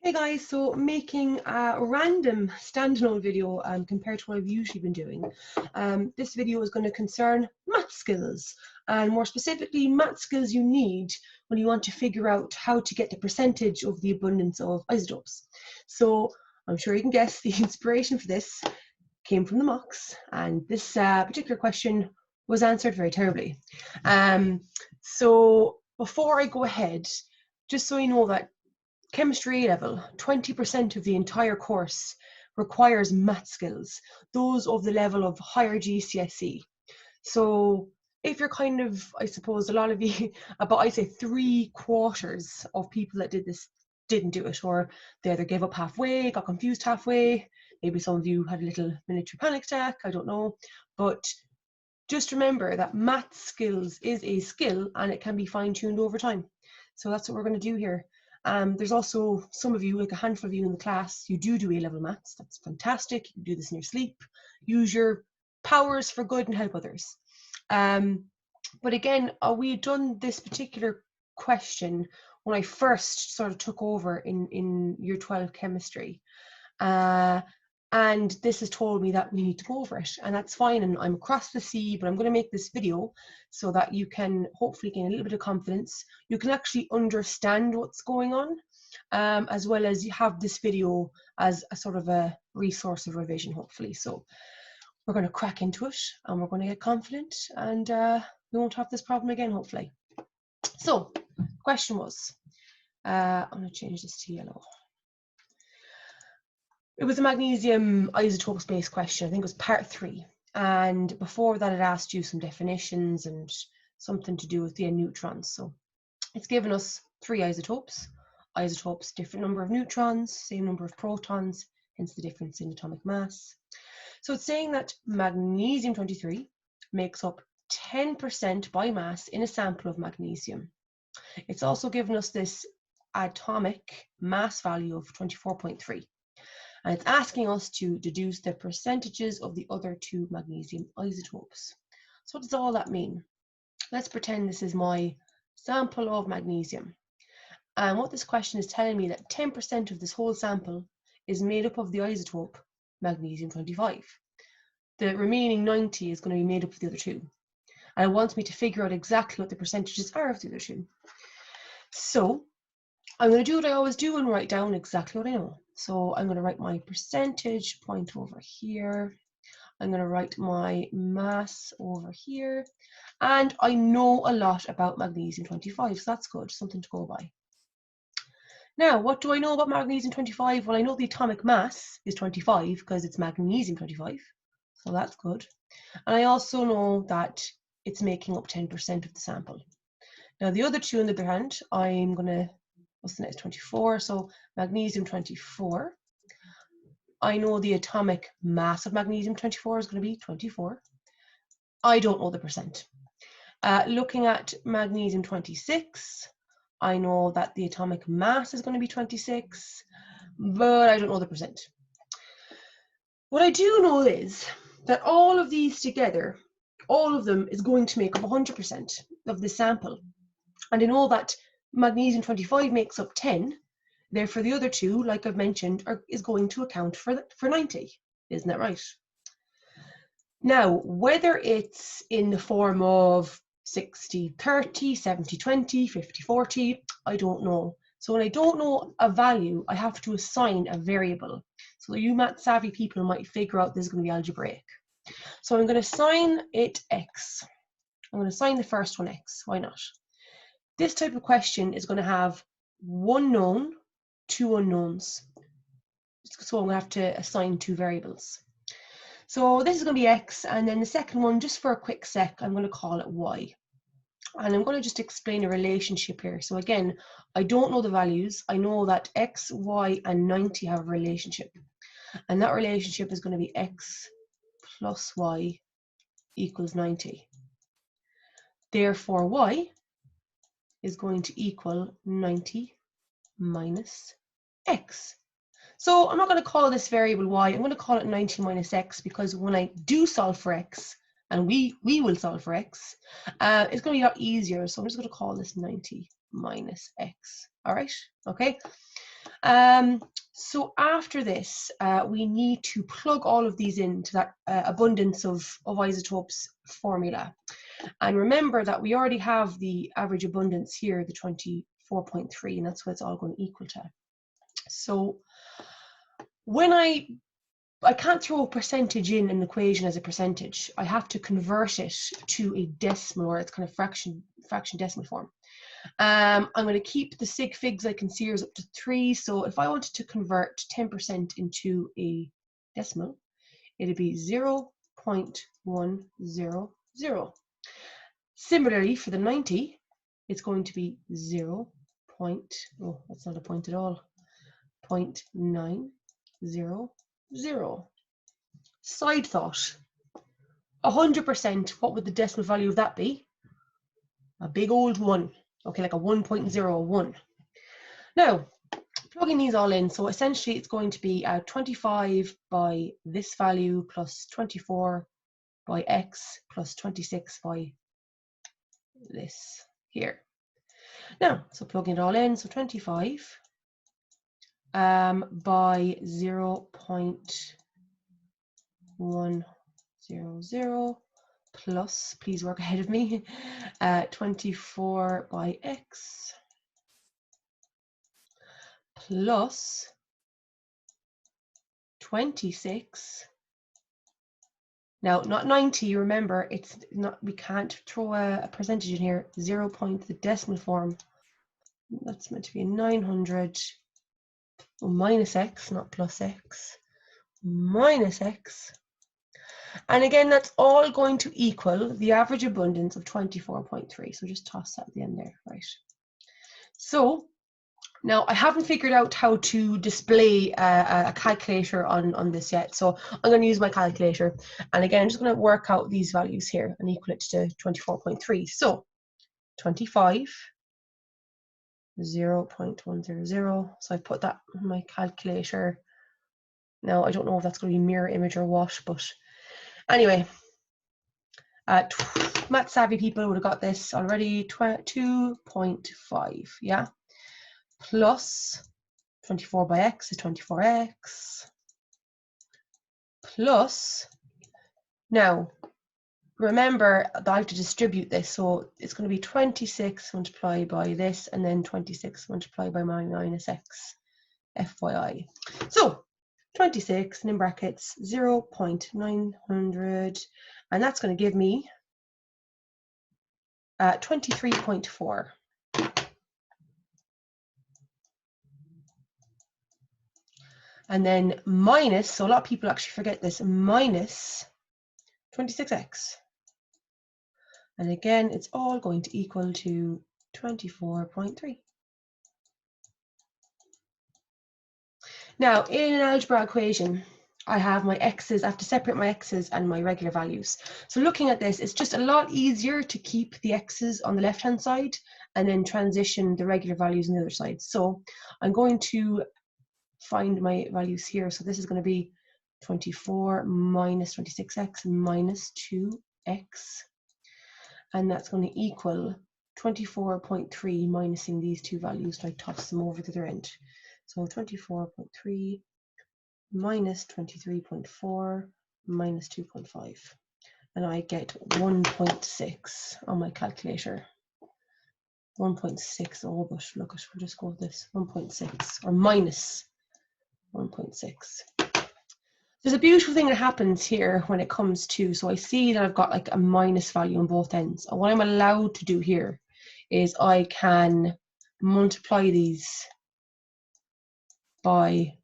Hey guys, so making a random standalone video compared to what I've usually been doing. This video is going to concern math skills, and more specifically math skills you need when you want to figure out how to get the percentage of the abundance of isotopes. So I'm sure you can guess the inspiration for this came from the mocks, and this particular question was answered very terribly. So before I go ahead, just so you know that Chemistry level, 20% of the entire course requires math skills, those of the level of higher GCSE. So if you're kind of, I suppose a lot of you, about I'd say 3/4 of people that did this didn't do it, or they either gave up halfway, got confused halfway, maybe some of you had a little miniature panic attack, I don't know. But just remember that math skills is a skill and it can be fine-tuned over time. So that's what we're going to do here. There's also some of you, like a handful of you in the class, you do A-level maths. That's fantastic. You can do this in your sleep. Use your powers for good and help others. But again, we had done this particular question when I first sort of took over in year 12 chemistry. And this has told me that we need to go over it, and that's fine, and I'm across the sea, but I'm going to make this video so that you can hopefully gain a little bit of confidence. You can actually understand what's going on, as well as you have this video as a sort of a resource of revision, hopefully. So we're going to crack into it, and we're going to get confident, and we won't have this problem again, hopefully. So the question was, I'm going to change this to yellow. It was a magnesium isotopes based question. I think it was part 3. And before that, it asked you some definitions and something to do with the neutrons. So it's given us 3 isotopes. Isotopes, different number of neutrons, same number of protons, hence the difference in atomic mass. So it's saying that magnesium 23 makes up 10% by mass in a sample of magnesium. It's also given us this atomic mass value of 24.3. And it's asking us to deduce the percentages of the other 2 magnesium isotopes. So what does all that mean? Let's pretend this is my sample of magnesium. And what this question is telling me that 10% of this whole sample is made up of the isotope magnesium 25. The remaining 90 is going to be made up of the other 2. And it wants me to figure out exactly what the percentages are of the other 2. So I'm going to do what I always do and write down exactly what I know. So I'm going to write my percentage point over here. I'm going to write my mass over here. And I know a lot about magnesium 25, so that's good, something to go by. Now, what do I know about magnesium 25? Well, I know the atomic mass is 25 because it's magnesium 25, so that's good. And I also know that it's making up 10% of the sample. Now, the other 2, on the other hand, I'm going to, what's the next, 24, so magnesium 24. I know the atomic mass of magnesium 24 is going to be 24. I don't know the percent. Looking at magnesium 26, I know that the atomic mass is going to be 26, but I don't know the percent. What I do know is that all of these together, all of them is going to make up 100% of the sample. And I know that magnesium 25 makes up 10, therefore the other 2, like I've mentioned, is going to account for 90. Isn't that right? Now, whether it's in the form of 60-30, 70-20, 50-40, I don't know. So when I don't know a value, I have to assign a variable. So you math savvy people might figure out this is going to be algebraic. So I'm going to assign it x. I'm going to assign the first one x. Why not? This type of question is going to have 1 known, 2 unknowns. So I'm going to have to assign 2 variables. So this is going to be x, and then the second one, just for a quick sec, I'm going to call it y. And I'm going to just explain a relationship here. So again, I don't know the values. I know that x, y, and 90 have a relationship. And that relationship is going to be x plus y equals 90. Therefore, y is going to equal 90 minus x. So I'm not going to call this variable y, I'm going to call it 90 minus x, because when I do solve for x, and we will solve for x, it's going to be a lot easier. So I'm just going to call this 90 minus x. All right, okay. So after this, we need to plug all of these into that abundance of isotopes formula. And remember that we already have the average abundance here, the 24.3, and that's what it's all going to equal to. So when I can't throw a percentage in an equation as a percentage. I have to convert it to a decimal, or it's kind of fraction decimal form. I'm going to keep the sig figs I can see here is up to 3. So if I wanted to convert 10% into a decimal, it'd be 0.100. Similarly, for the 90, it's going to be 0. Oh, that's not a point at all. 0.900. Side thought, 100%, what would the decimal value of that be? A big old 1, okay, like a 1.01. Now, plugging these all in, so essentially it's going to be 25 by this value plus 24 by x plus 26 by this here. Now, so plugging it all in, so 25 by 0.100 plus, please work ahead of me, 24 by x plus 26. Now, not 90, remember, it's not, we can't throw a percentage in here. 0. The decimal form, that's meant to be 900 minus x, not plus x, minus x. And again, that's all going to equal the average abundance of 24.3. So just toss that at the end there, right? So now I haven't figured out how to display a calculator on this yet. So I'm going to use my calculator. And again, I'm just going to work out these values here and equal it to 24.3. So 25, 0.100. So I put that on my calculator. Now, I don't know if that's going to be mirror image or what, but anyway, math savvy people would have got this already. 2.5, yeah, plus 24 by x is 24x, plus, now remember that I have to distribute this, so it's going to be 26 multiplied by this, and then 26 multiplied by my minus x, FYI. So 26, and in brackets 0.900, and that's going to give me 23.4. And then minus, so a lot of people actually forget this, minus 26x. And again, it's all going to equal to 24.3. Now, in an algebra equation, I have my x's, I have to separate my x's and my regular values. So looking at this, it's just a lot easier to keep the x's on the left-hand side and then transition the regular values on the other side. So I'm going to find my values here. So this is going to be 24 minus 26x minus 2x. And that's going to equal 24.3 minusing these two values. So I toss them over to the other end. So 24.3 minus 23.4 minus 2.5. And I get 1.6 on my calculator. 1.6, oh, but look, we'll just go with this. 1.6 or minus 1.6. There's a beautiful thing that happens here when it comes to, so I see that I've got like a minus value on both ends. And what I'm allowed to do here is I can multiply these by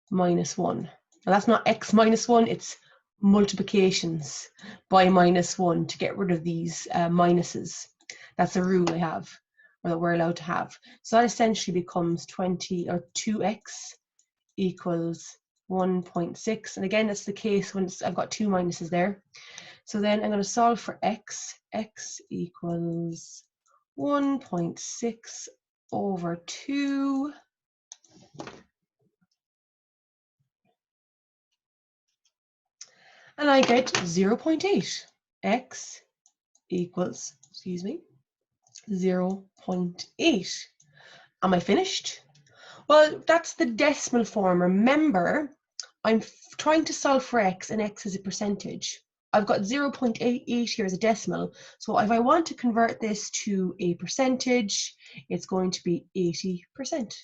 minus 1. Now that's not x minus 1, it's multiplications by minus 1 to get rid of these minuses. That's a rule I have, or that we're allowed to have. So that essentially becomes 2x equals 1.6. And again, that's the case when I've got two minuses there. So then I'm going to solve for x. X equals 1.6 over 2. And I get 0.8. X equals, 0.8. Am I finished? Well, that's the decimal form. Remember, I'm trying to solve for x, and x is a percentage. I've got 0.88 here as a decimal. So if I want to convert this to a percentage, it's going to be 80%.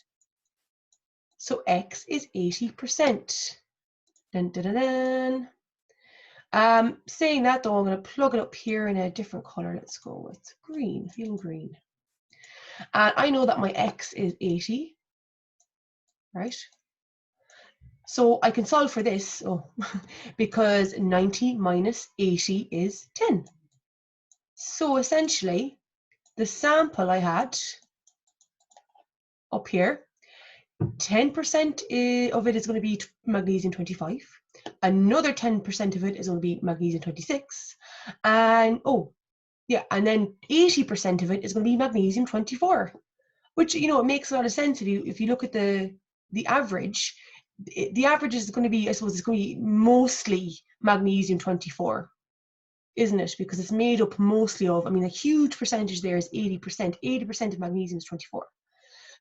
So x is 80%. Dun, dun, dun, dun. Saying that though, I'm going to plug it up here in a different color. Let's go with green, feeling green. And I know that my x is 80, right? So I can solve for this, because 90 minus 80 is 10. So essentially, the sample I had up here, 10% of it is going to be magnesium 25. Another 10% of it is going to be magnesium 26. And and then 80% of it is going to be magnesium 24, which, it makes a lot of sense if you look at the average. The average is going to be, I suppose, it's going to be mostly magnesium 24, isn't it? Because it's made up mostly of, a huge percentage there is 80%. 80% of magnesium is 24.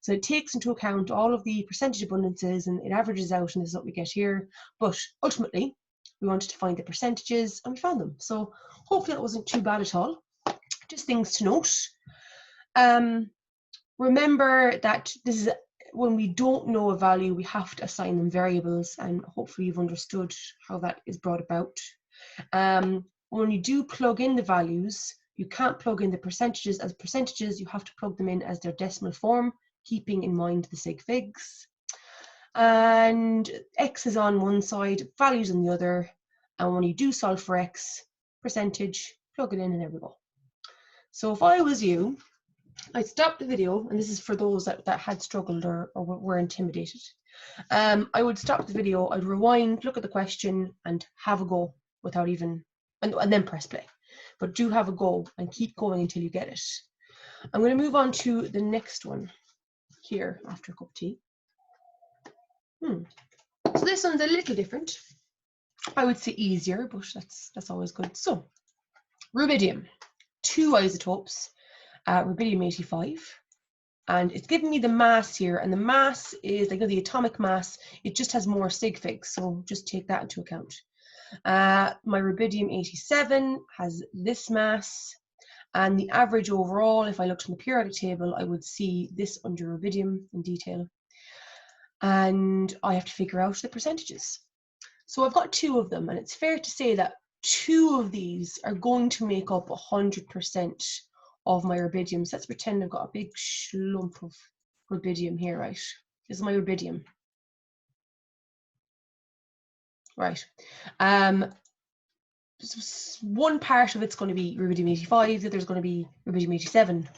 So it takes into account all of the percentage abundances and it averages out, and this is what we get here. But ultimately, we wanted to find the percentages and we found them. So hopefully that wasn't too bad at all. Just things to note. Remember that this is when we don't know a value, we have to assign them variables, and hopefully you've understood how that is brought about. When you do plug in the values, you can't plug in the percentages as percentages, you have to plug them in as their decimal form, keeping in mind the sig figs. And x is on one side, values on the other, and when you do solve for x, percentage, plug it in and there we go. So if I was you, I'd stop the video, and this is for those that had struggled or were intimidated. I would stop the video, I'd rewind, look at the question, and have a go without even, and then press play. But do have a go and keep going until you get it. I'm going to move on to the next one here after a cup of tea. So this one's a little different. I would say easier, but that's always good. So, rubidium, 2 isotopes. Rubidium 85, and it's giving me the mass here, and the mass is like the atomic mass, it just has more sig figs, so just take that into account. My rubidium 87 has this mass, and the average overall, if I looked in the periodic table, I would see this under rubidium in detail, and I have to figure out the percentages. So I've got 2 of them, and it's fair to say that 2 of these are going to make up 100% of my rubidium. So let's pretend I've got a big lump of rubidium here, right? This is my rubidium. Right. One part of it's going to be rubidium 85, the other is going to be rubidium 87.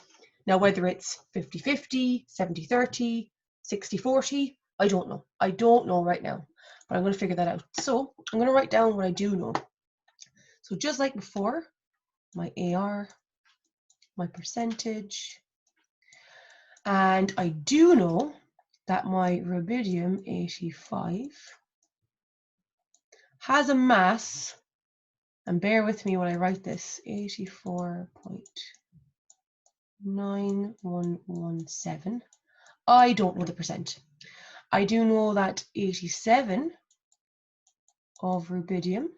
Now, whether it's 50-50, 70-30, 60-40, I don't know. I don't know right now, but I'm going to figure that out. So I'm going to write down what I do know. So just like before, my AR, my percentage, and I do know that my rubidium 85 has a mass, and bear with me when I write this, 84.9117. I don't know the percent. I do know that 87 of rubidium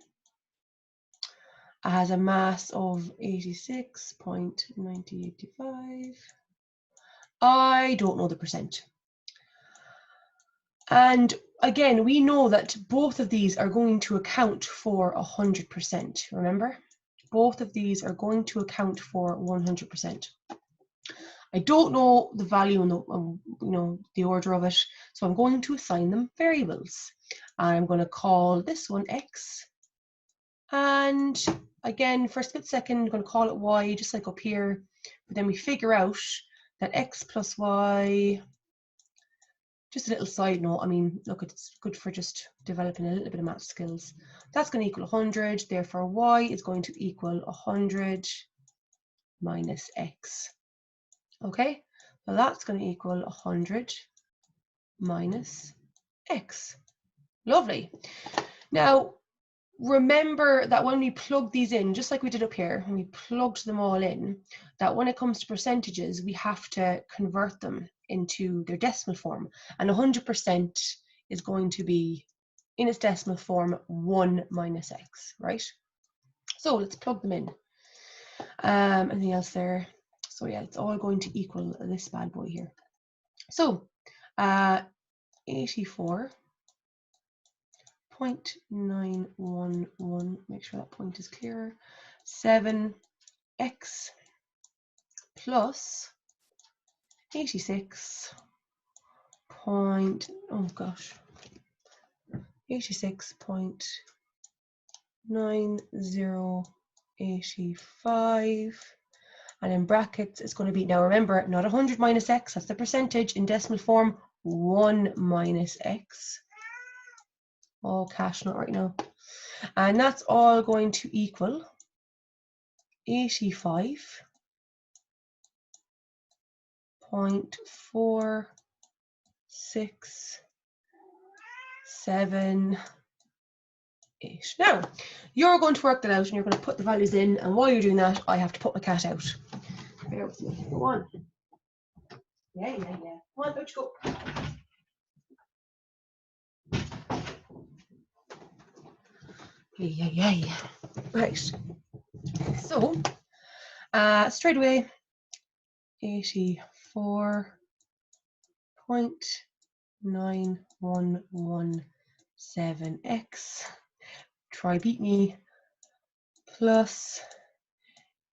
has a mass of 86.9085. I don't know the percent. And again, we know that both of these are going to account for 100%. Remember, both of these are going to account for 100%. I don't know the value and the order of it, so I'm going to assign them variables. I'm going to call this one x, and again, for a split second, I'm going to call it y, just like up here. But then we figure out that x plus y, just a little side note, look, it's good for just developing a little bit of math skills. That's going to equal 100, therefore y is going to equal 100 minus x. Okay, well that's going to equal 100 minus x. Lovely. Now, remember that when we plug these in, just like we did up here, when we plugged them all in, that when it comes to percentages, we have to convert them into their decimal form. And 100% is going to be, in its decimal form, 1 minus x, right? So let's plug them in. Anything else there? So yeah, it's all going to equal this bad boy here. So 84.911, make sure that point is clear, 7x plus 86 point, oh gosh, 86.9085, and in brackets it's going to be, now remember, not 100 minus x, that's the percentage, in decimal form 1 minus x, all cash not right now, and that's all going to equal 85.467 8. Now, you're going to work that out and you're going to put the values in, and while you're doing that, I have to put my cat out. Bear with me. Go on. Yeah. Come on, out you go. Yeah. Right. So, straight away, 84.9117x. Try beat me, plus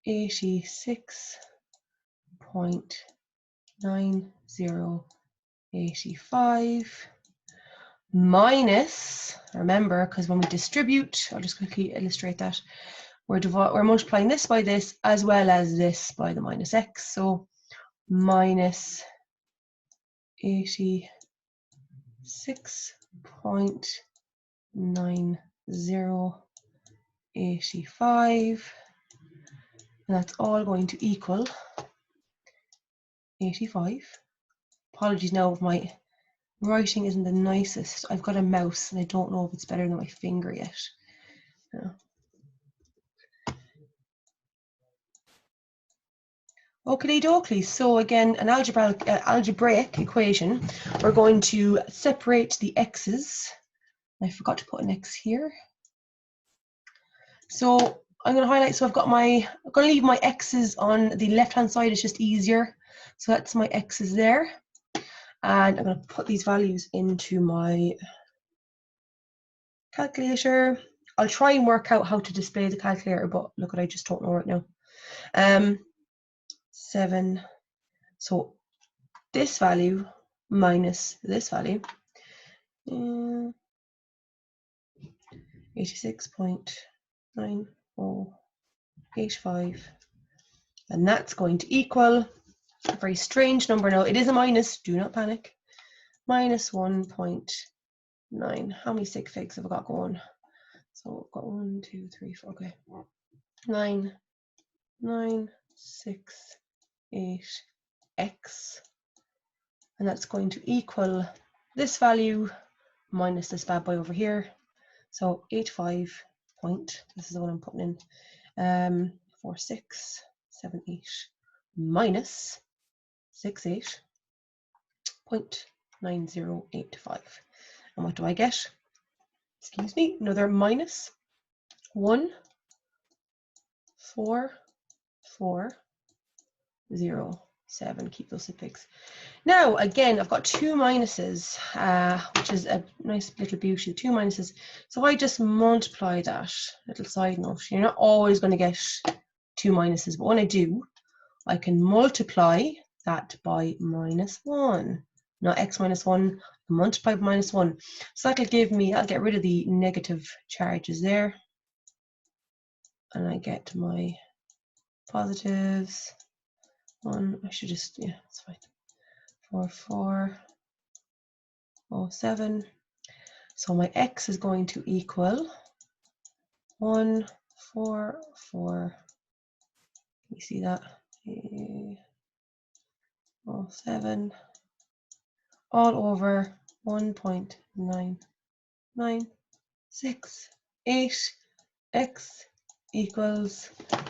86.9085 minus, remember, because when we distribute, I'll just quickly illustrate that, we're multiplying this by this as well as this by the minus x, so minus 86.9085, and that's all going to equal 85. Apologies now if my writing isn't the nicest. I've got a mouse and I don't know if it's better than my finger yet. Yeah. Okie dokie. So again, an algebraic equation. We're going to separate the x's. I forgot to put an x here. So I'm going to highlight. So I'm going to leave my x's on the left-hand side. It's just easier. So that's my x's there. And I'm going to put these values into my calculator. I'll try and work out how to display the calculator, but look, I just don't know right now. 7. So this value minus this value, 86.9085, and that's going to equal a very strange number. Now it is a minus, do not panic, minus 1.9. How many sig figs have I got going? So I've got 1, 2, 3, 4, okay, 9, 6, 8 x, and that's going to equal this value minus this bad boy over here. So 85 point, this is the one I'm putting in, 4678 minus 68.9085. And what do I get? Excuse me, another minus 14407. Keep those pigs. Now again, I've got two minuses, which is a nice little beauty, 2 minuses. So I just multiply that. Little side note, you're not always going to get 2 minuses, but when I do, I can multiply that by minus 1. Not x minus 1, multiply by minus 1. So that'll give me, I'll get rid of the negative charges there. And I get my positives. 1, I should just, yeah, that's fine. 4407. So my x is going to equal 144. You see that? 07 all over 1.9968. X equals, to be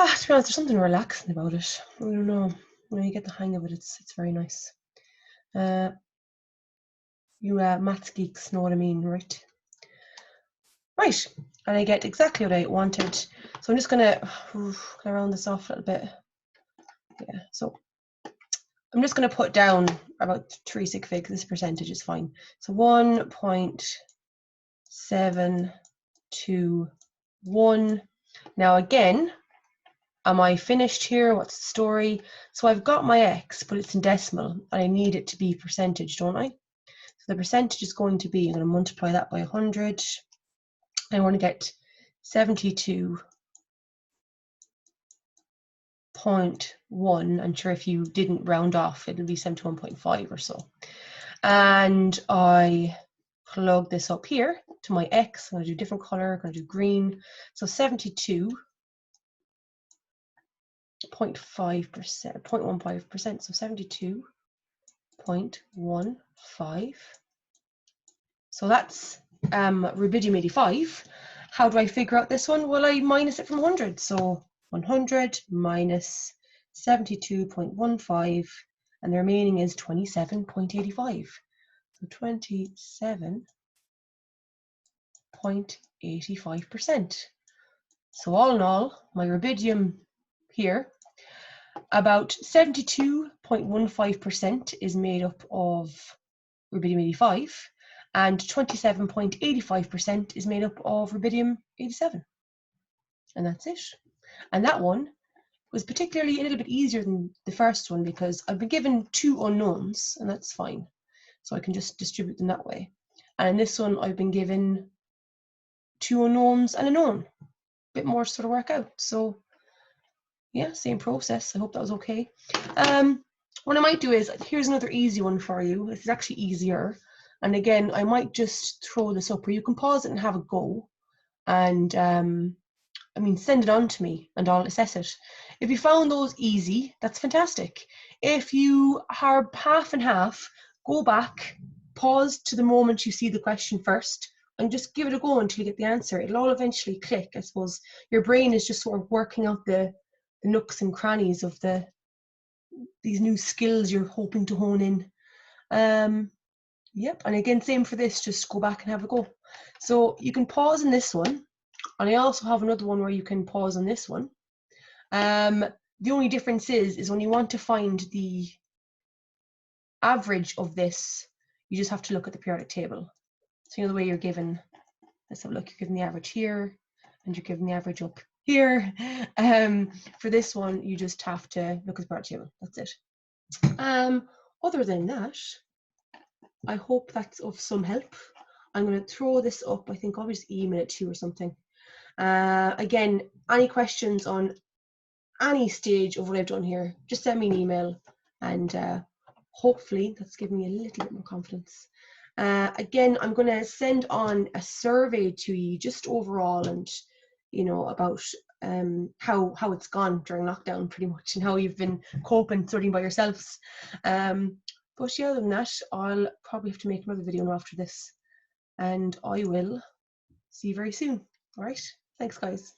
honest, there's something relaxing about it. I don't know. When you get the hang of it, it's very nice. You maths geeks know what I mean, right? Right, and I get exactly what I wanted. So I'm just gonna round this off a little bit. Yeah, so I'm just gonna put down about 3 sig figs. This percentage is fine. So 1.721. Now again, am I finished here? What's the story? So I've got my x, but it's in decimal, and I need it to be percentage, don't I? So the percentage is going to be, I'm going to multiply that by 100. I want to get 72.1. I'm sure if you didn't round off, it'll be 71.5 or so. And I plug this up here to my x. I'm going to do a different color. I'm going to do green. So 72.5%, 0.15%. So 72.15. So that's rubidium 85. How do I figure out this one? Well, I minus it from 100. So 100 minus 72.15, and the remaining is 27.85. So 27.85%. So all in all, my rubidium here, about 72.15% is made up of rubidium 85, and 27.85% is made up of rubidium 87. And that's it. And that one was particularly a little bit easier than the first one because I've been given 2 unknowns, and that's fine. So I can just distribute them that way. And in this one, I've been given 2 unknowns and a known. A bit more to sort of work out. So yeah, same process. I hope that was okay. What I might do is, here's another easy one for you. This is actually easier. And again, I might just throw this up, or you can pause it and have a go. And I mean, send it on to me and I'll assess it. If you found those easy, that's fantastic. If you are half and half, go back, pause to the moment you see the question first, and just give it a go until you get the answer. It'll all eventually click. I suppose your brain is just sort of working out the nooks and crannies of these new skills you're hoping to hone in. Yep, and again, same for this, just go back and have a go. So you can pause in this one, and I also have another one where you can pause on this one. The only difference is when you want to find the average of this, you just have to look at the periodic table. So you know the way you're given, let's have a look, you're given the average here, and you're given the average up here. For this one, you just have to look at the periodic table, that's it. Other than that, I hope that's of some help. I'm going to throw this up. I think I'll just email it to you or something. Again, any questions on any stage of what I've done here, just send me an email, and hopefully that's given me a little bit more confidence. Again, I'm going to send on a survey to you just overall, and you know, about how it's gone during lockdown pretty much, and how you've been coping studying by yourselves. But yeah, other than that, I'll probably have to make another video after this, and I will see you very soon. All right, thanks guys.